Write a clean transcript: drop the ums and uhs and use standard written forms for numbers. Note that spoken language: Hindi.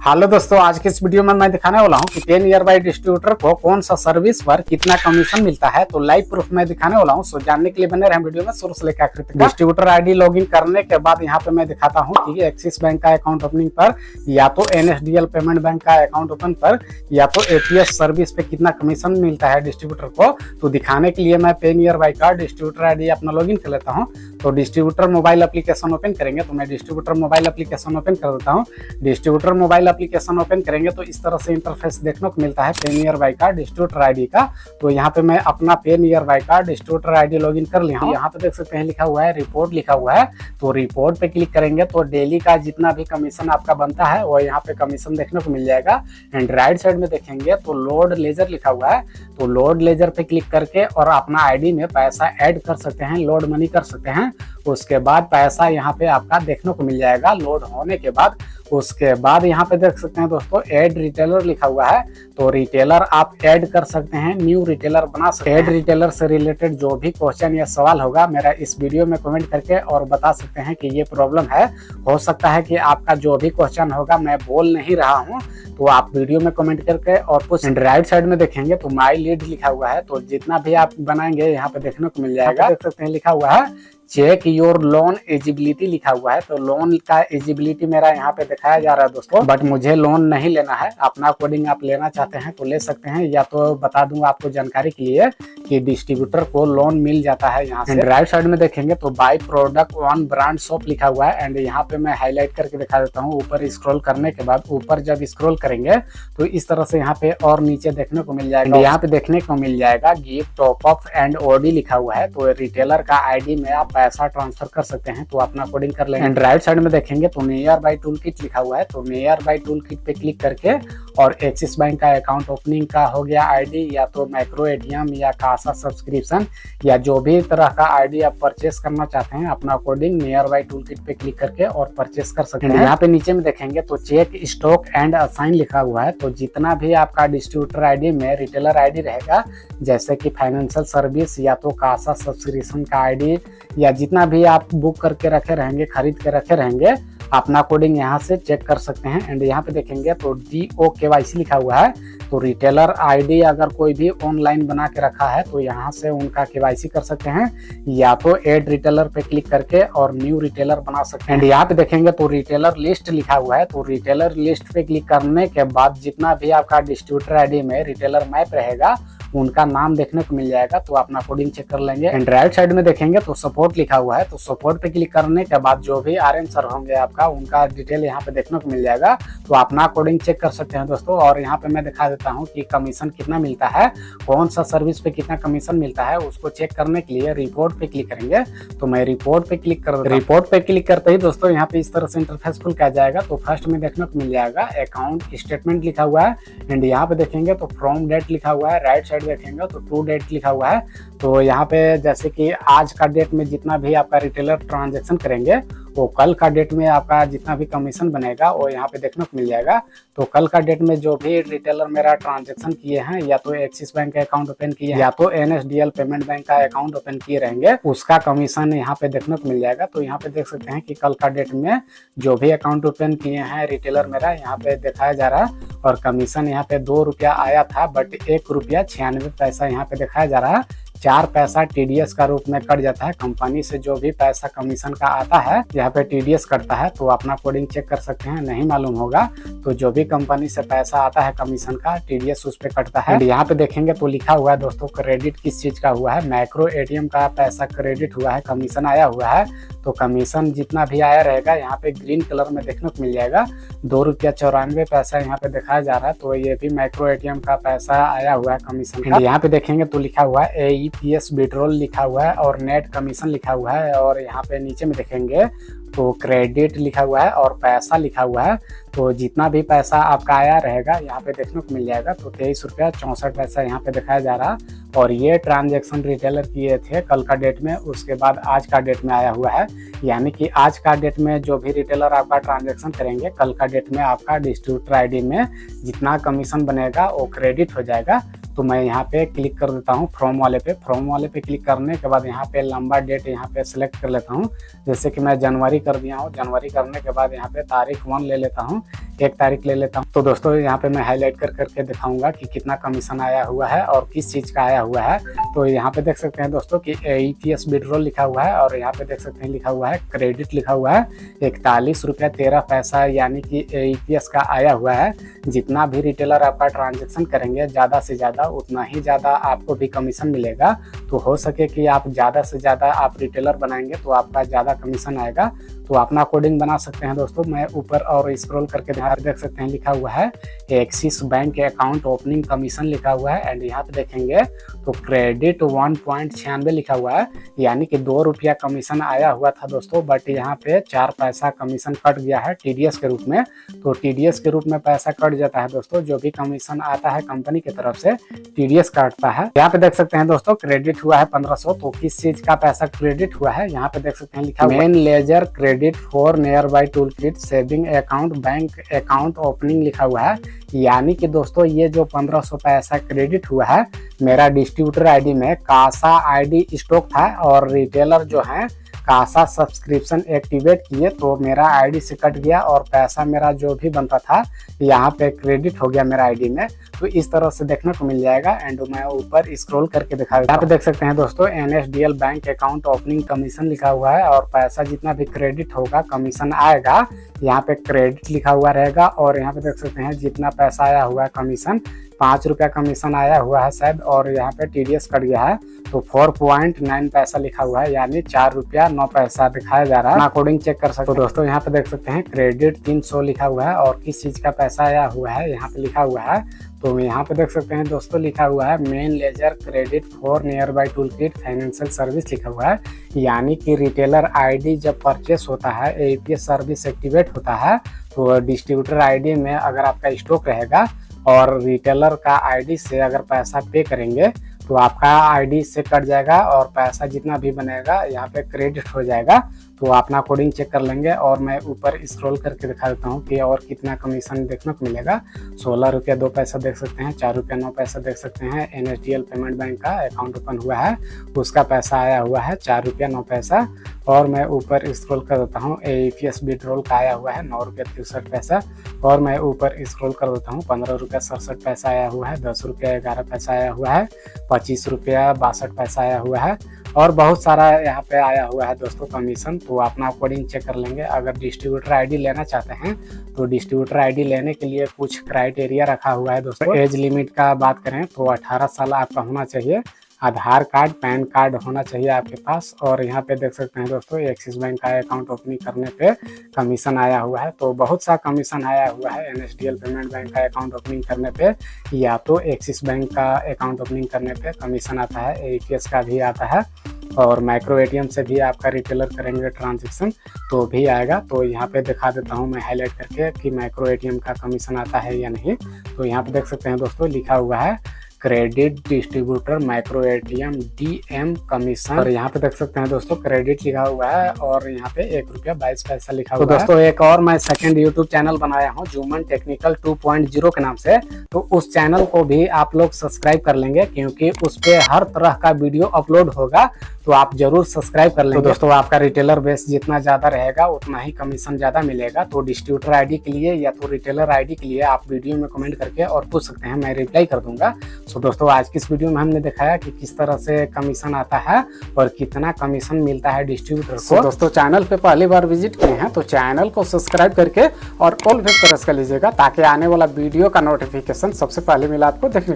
हेलो दोस्तों, आज के इस वीडियो में मैं दिखाने वाला हूं कि 10 ईयर बाई डिस्ट्रीब्यूटर को कौन सा सर्विस पर कितना कमीशन मिलता है। तो लाइव प्रूफ मैं दिखाने वाला हूं। सो जानने के लिए बने रहे वीडियो में शुरू से लेकर आखिर तक। डिस्ट्रीब्यूटर आईडी लॉगिन करने के बाद यहां पे मैं दिखाता हूं कि एक्सिस बैंक का अकाउंट ओपनिंग पर या तो एनएसडीएल पेमेंट बैंक का अकाउंट ओपन पर या तो एपीएस सर्विस पे कितना कमीशन मिलता है डिस्ट्रीब्यूटर को। तो दिखाने के लिए मैं 10 ईयर बाई का डिस्ट्रीब्यूटर आईडी अपना लॉगिन कर लेता हूँ। तो डिस्ट्रीब्यूटर मोबाइल एप्लीकेशन ओपन करेंगे तो मैं डिस्ट्रीब्यूटर मोबाइल एप्लीकेशन ओपन कर देता हूँ। डिस्ट्रीब्यूटर मोबाइल एप्लीकेशन ओपन करेंगे तो इस तरह से इंटरफेस देखने को मिलता है 10 ईयर बाई का डिस्ट्रीब्यूटर आईडी का। तो यहाँ पे मैं अपना 10 ईयर बाई का डिस्ट्रीब्यूटर आईडी लॉगिन कर लिया हूँ। यहाँ पे देख सकते हैं लिखा हुआ है रिपोर्ट लिखा हुआ है। तो रिपोर्ट पे क्लिक करेंगे तो डेली का जितना भी कमीशन आपका बनता है वो यहाँ पे कमीशन देखने को मिल जाएगा। एंड राइट साइड में देखेंगे तो लोड लेजर लिखा हुआ है। तो लोड लेजर पे क्लिक करके और अपना आईडी में पैसा ऐड कर सकते हैं, लोड मनी कर सकते हैं। उसके बाद पैसा यहाँ पे आपका देखने को मिल जाएगा लोड होने के बाद। उसके बाद यहाँ पे देख सकते हैं दोस्तों ऐड रिटेलर लिखा हुआ है। तो रिटेलर आप ऐड कर सकते हैं, न्यू रिटेलर बना सकते हैं। ऐड रिटेलर से रिलेटेड जो भी क्वेश्चन या सवाल होगा मेरा इस वीडियो में कमेंट करके और बता सकते हैं कि ये प्रॉब्लम है। हो सकता है कि आपका जो भी क्वेश्चन होगा मैं बोल नहीं रहा हूँ, तो आप वीडियो में कमेंट करके और कुछ। राइट साइड में देखेंगे तो माई लीड लिखा हुआ है। तो जितना भी आप बनाएंगे यहाँ पे देखने को मिल जाएगा। देख सकते हैं लिखा हुआ है चेक योर लोन एजिबिलिटी लिखा हुआ है। तो लोन का एजिबिलिटी मेरा यहाँ पे दिखाया जा रहा है दोस्तों, बट मुझे लोन नहीं लेना है। अपना कोडिंग आप लेना चाहते हैं तो ले सकते हैं, या तो बता दूंगा आपको जानकारी के लिए कि डिस्ट्रीब्यूटर को लोन मिल जाता है यहाँ से। राइट साइड में देखेंगे तो by product on brand shop लिखा हुआ है। एंड यहाँ पे मैं हाईलाइट करके दिखा देता हूँ। ऊपर स्क्रॉल करने के बाद ऊपर जब स्क्रॉल करेंगे तो इस तरह से यहाँ पे और नीचे देखने को मिल जाएगा। यहाँ पे देखने को मिल जाएगा gift top up and OD लिखा हुआ है। तो रिटेलर का आईडी में आप पैसा ट्रांसफर कर सकते हैं, तो अपना कोडिंग कर लेंगे। एंड राइट साइड में देखेंगे तो नियर बाय टूल किट लिखा हुआ है। तो नियर बाय टूल किट पे क्लिक करके और एक्सिस बैंक का अकाउंट ओपनिंग का हो गया आईडी, या तो मैक्रो एटीएम या कासा सब्सक्रिप्शन या जो भी तरह का आईडी आप परचेस करना चाहते हैं, अपना coding near by tool kit पे क्लिक करके और परचेस कर सकते हैं। यहाँ पे नीचे में देखेंगे तो चेक स्टॉक एंड असाइन लिखा हुआ है। तो जितना भी आपका डिस्ट्रीब्यूटर आईडी में रिटेलर आईडी रहेगा, जैसे कि फाइनेंशियल सर्विस या तो कासा सब्सक्रिप्शन का आईडी या जितना भी आप बुक करके रखे रहेंगे, खरीद के रखे रहेंगे, अपना कोडिंग यहाँ से चेक कर सकते हैं। एंड यहाँ पे देखेंगे तो DO KYC लिखा हुआ है। तो रिटेलर आईडी अगर कोई भी ऑनलाइन बना के रखा है तो यहाँ से उनका KYC कर सकते हैं, या तो ऐड रिटेलर पे क्लिक करके और न्यू रिटेलर बना सकते हैं। एंड यहाँ पे देखेंगे तो रिटेलर लिस्ट लिखा हुआ है। तो रिटेलर लिस्ट पे क्लिक करने के बाद जितना भी आपका डिस्ट्रीब्यूटर आईडी में रिटेलर मैप रहेगा उनका नाम देखने को मिल जाएगा। तो अपना कोडिंग चेक कर लेंगे। एंड राइट साइड में देखेंगे तो सपोर्ट लिखा हुआ है। तो सपोर्ट पे क्लिक करने के बाद जो भी RM सर होंगे आपका, उनका डिटेल यहाँ पे देखने को मिल जाएगा। तो अपना कोडिंग चेक कर सकते हैं दोस्तों। और यहाँ पे मैं दिखा देता हूँ कि कमीशन कितना मिलता है, कौन सा सर्विस पे कितना कमीशन मिलता है, उसको चेक करने के लिए रिपोर्ट पे क्लिक करेंगे। तो मैं रिपोर्ट पे क्लिक कर देता हूं। रिपोर्ट पे क्लिक करते ही दोस्तों यहाँ पे इस तरह से इंटरफेस खुल के आ जाएगा। तो फर्स्ट में देखने को मिल जाएगा अकाउंट स्टेटमेंट लिखा हुआ है। एंड यहाँ पे देखेंगे तो फ्रॉम डेट लिखा हुआ है। राइट साइड देखेंगे तो टू डेट लिखा हुआ है। तो यहाँ पे जैसे कि आज का डेट में जितना भी आपका रिटेलर ट्रांजैक्शन करेंगे वो कल का डेट में आपका जितना भी कमीशन बनेगा वो यहाँ पे देखने को मिल जाएगा। तो कल का डेट में जो भी रिटेलर मेरा ट्रांजैक्शन किए हैं, या तो एक्सिस बैंक का अकाउंट ओपन किए हैं या तो एनएसडीएल पेमेंट बैंक का अकाउंट ओपन किए रहेंगे, उसका कमीशन यहाँ पे देखने को मिल जाएगा। तो यहाँ पे देख सकते हैं कि कल का डेट में जो भी अकाउंट ओपन किए हैं रिटेलर मेरा, यहाँ पे दिखाया जा रहा है। और कमीशन यहाँ पे 2 रुपया आया था, बट 1 रुपया 96 पैसा यहाँ पे दिखाया जा रहा है। 4 पैसा TDS का रूप में कट जाता है। कंपनी से जो भी पैसा कमीशन का आता है यहाँ पे TDS कटता है। तो अपना कोडिंग चेक कर सकते हैं, नहीं मालूम होगा तो जो भी कंपनी से पैसा आता है कमीशन का TDS उस पे कटता है। यहाँ पे देखेंगे तो लिखा हुआ है दोस्तों क्रेडिट किस चीज का हुआ है, मैक्रो एटीएम का पैसा क्रेडिट हुआ है, कमीशन आया हुआ है। तो कमीशन जितना भी आया रहेगा यहाँ पे ग्रीन कलर में देखने को मिल जाएगा। 2 रुपया 94 पैसा यहाँ पे दिखाया जा रहा है। तो ये भी मैक्रो एटीएम का पैसा आया हुआ है कमीशन का। यहाँ पे देखेंगे तो लिखा हुआ है AEPS विड्रॉल लिखा हुआ है और नेट कमीशन लिखा हुआ है। और यहाँ पे नीचे में देखेंगे तो क्रेडिट लिखा हुआ है और पैसा लिखा हुआ है। तो जितना भी पैसा आपका आया रहेगा यहाँ पे देखने को मिल जाएगा। तो 23 रुपया 64 पैसा यहाँ पे दिखाया जा रहा। और ये ट्रांजैक्शन रिटेलर किए थे कल का डेट में, उसके बाद आज का डेट में आया हुआ है। यानी कि आज का डेट में जो भी रिटेलर आपका ट्रांजैक्शन करेंगे, कल का डेट में आपका डिस्ट्रीब्यूटर आईडी में जितना कमीशन बनेगा वो क्रेडिट हो जाएगा। तो मैं यहाँ पे क्लिक कर देता हूँ फ्रॉम वाले पे। फ्रॉम वाले पे क्लिक करने के बाद यहाँ पे लंबा डेट यहाँ पे सिलेक्ट कर लेता हूँ। जैसे कि मैं जनवरी कर दिया हूँ। जनवरी करने के बाद यहाँ पे तारीख 1 ले लेता हूँ, 1 तारीख ले लेता हूँ। तो दोस्तों यहाँ पे मैं हाईलाइट कर करके दिखाऊंगा कि कितना कमीशन आया हुआ है और किस चीज़ का आया हुआ है। तो यहाँ पे देख सकते हैं दोस्तों कि EPS विड्रॉल लिखा हुआ है और यहाँ पे देख सकते हैं लिखा हुआ है क्रेडिट लिखा हुआ है 41 रुपया 13 पैसा, यानी कि EPS का आया हुआ है। जितना भी रिटेलर आपका ट्रांजेक्शन करेंगे ज़्यादा से ज़्यादा उतना ही ज़्यादा आपको भी कमीशन मिलेगा। तो हो सके कि आप ज़्यादा से ज़्यादा आप रिटेलर बनाएंगे तो आपका ज़्यादा कमीशन आएगा। तो अपना कोडिंग बना सकते हैं दोस्तों। मैं ऊपर और स्क्रॉल करके देख सकते हैं लिखा हुआ है axis bank account opening commission लिखा हुआ है। एंड यहाँ पे देखेंगे तो क्रेडिट 1.96 लिखा हुआ है, यानी कि 2 रुपया कमीशन आया हुआ था दोस्तों। बट यहाँ पे 4 पैसा कमीशन कट गया है TDS के रूप में। तो TDS के रूप में पैसा कट जाता है दोस्तों। जो भी कमीशन आता है कंपनी की तरफ से TDS काटता है। यहाँ पे देख सकते हैं दोस्तों क्रेडिट हुआ है 1500। तो किस चीज का पैसा क्रेडिट हुआ है यहाँ पे देख सकते हैं लिखा हुआ main ledger credit for near by tool kit saving account bank account opening लिखा हुआ है। यानी कि दोस्तों ये जो 1500 पैसा क्रेडिट हुआ है मेरा डिस्ट्रीब्यूटर आईडी में कासा आईडी स्टॉक था और रिटेलर जो है कासा सब्सक्रिप्शन एक्टिवेट किए तो मेरा आईडी से कट गया और पैसा मेरा जो भी बनता था यहाँ पे क्रेडिट हो गया मेरा आईडी में। तो इस तरह से देखने को मिल जाएगा। एंड मैं ऊपर स्क्रॉल करके दिखा यहाँ पे देख सकते हैं दोस्तों NSDL bank account opening commission लिखा हुआ है और पैसा जितना भी क्रेडिट होगा कमीशन आएगा यहाँ पे क्रेडिट लिखा हुआ रहेगा। और यहाँ पे देख सकते हैं जितना पैसा आया हुआ है कमीशन 5 रुपया कमीशन आया हुआ है शायद, और यहाँ पे TDS कट गया है तो 4.9 पैसा लिखा हुआ है, यानी 4 रुपया 9 पैसा दिखाया जा रहा है। अकॉर्डिंग चेक कर सकते हो दोस्तों। यहाँ पे देख सकते हैं क्रेडिट 300 लिखा हुआ है और किस चीज का पैसा आया हुआ है यहाँ पे लिखा हुआ है। तो यहाँ पे देख सकते हैं दोस्तों लिखा हुआ है main ledger credit for near by tool kit financial service लिखा हुआ है, यानी कि रिटेलर आईडी जब परचेस होता है EPS सर्विस एक्टिवेट होता है तो डिस्ट्रीब्यूटर आईडी में अगर आपका स्टॉक रहेगा और रिटेलर का आईडी से अगर पैसा पे करेंगे तो आपका आईडी से कट जाएगा और पैसा जितना भी बनेगा यहाँ पे क्रेडिट हो जाएगा। तो अपना कोडिंग चेक कर लेंगे। और मैं ऊपर स्क्रॉल करके दिखा देता हूँ कि और कितना कमीशन देखने को मिलेगा। 16 रुपया 2 पैसा देख सकते हैं, 4 रुपया 9 पैसा देख सकते हैं। NSDL पेमेंट बैंक का अकाउंट ओपन हुआ है उसका पैसा आया हुआ है 4 रुपया 9 पैसा। और मैं ऊपर स्क्रॉल कर देता हूँ EPS विड्रॉल का आया हुआ है 9 रुपया 63 पैसा। और मैं ऊपर स्क्रॉल कर देता हूँ 15 रुपया 67 पैसा आया हुआ है, 10 रुपया 11 पैसा आया हुआ है, 25 रुपया 62 पैसा आया हुआ है और बहुत सारा यहाँ पे आया हुआ है दोस्तों कमीशन। तो अपना कोडिंग चेक कर लेंगे। अगर डिस्ट्रीब्यूटर आईडी लेना चाहते हैं तो डिस्ट्रीब्यूटर आईडी लेने के लिए कुछ क्राइटेरिया रखा हुआ है दोस्तों। एज लिमिट का बात करें तो 18 साल आपका होना चाहिए, आधार कार्ड पैन कार्ड होना चाहिए आपके पास। और यहाँ पे देख सकते हैं दोस्तों एक्सिस बैंक का अकाउंट ओपनिंग करने पे कमीशन आया हुआ है। तो बहुत सा कमीशन आया हुआ है NSDL पेमेंट बैंक का अकाउंट ओपनिंग करने पे या तो एक्सिस बैंक का अकाउंट ओपनिंग करने पे कमीशन आता है, EPS का भी आता है और माइक्रो ATM से भी आपका रिटेलर करेंगे ट्रांजेक्शन तो भी आएगा। तो यहाँ पे दिखा देता हूँ मैं हाईलाइट करके कि माइक्रो ATM का कमीशन आता है या नहीं। तो यहाँ पे देख सकते हैं दोस्तों लिखा हुआ है credit distributor micro ATM DM commission. और यहाँ पे देख सकते हैं दोस्तों क्रेडिट लिखा हुआ है और यहाँ पे 1 रुपया 22 पैसा लिखा हुआ है। तो दोस्तों एक और मैं सेकंड यूट्यूब चैनल बनाया हूँ जुमन टेक्निकल 2.0 के नाम से। तो उस चैनल को भी आप लोग सब्सक्राइब कर लेंगे क्योंकि उस पे हर तरह का वीडियो अपलोड होगा। तो आप जरूर सब्सक्राइब कर लेंगे। तो दोस्तों आपका रिटेलर बेस जितना ज्यादा रहेगा उतना ही कमीशन ज्यादा मिलेगा। तो डिस्ट्रीब्यूटर आईडी के लिए या तो रिटेलर आईडी के लिए आप वीडियो में कमेंट करके और पूछ सकते हैं, मैं रिप्लाई कर दूंगा। तो दोस्तों आज की इस वीडियो में हमने दिखाया कि किस तरह से कमीशन आता है और कितना कमीशन मिलता है डिस्ट्रीब्यूटर को। दोस्तों चैनल पे पहली बार विजिट किए हैं तो चैनल को सब्सक्राइब करके और ऑल पे प्रेस कर लीजिएगा ताकि आने वाला वीडियो का नोटिफिकेशन सबसे पहले मिला आपको देखने।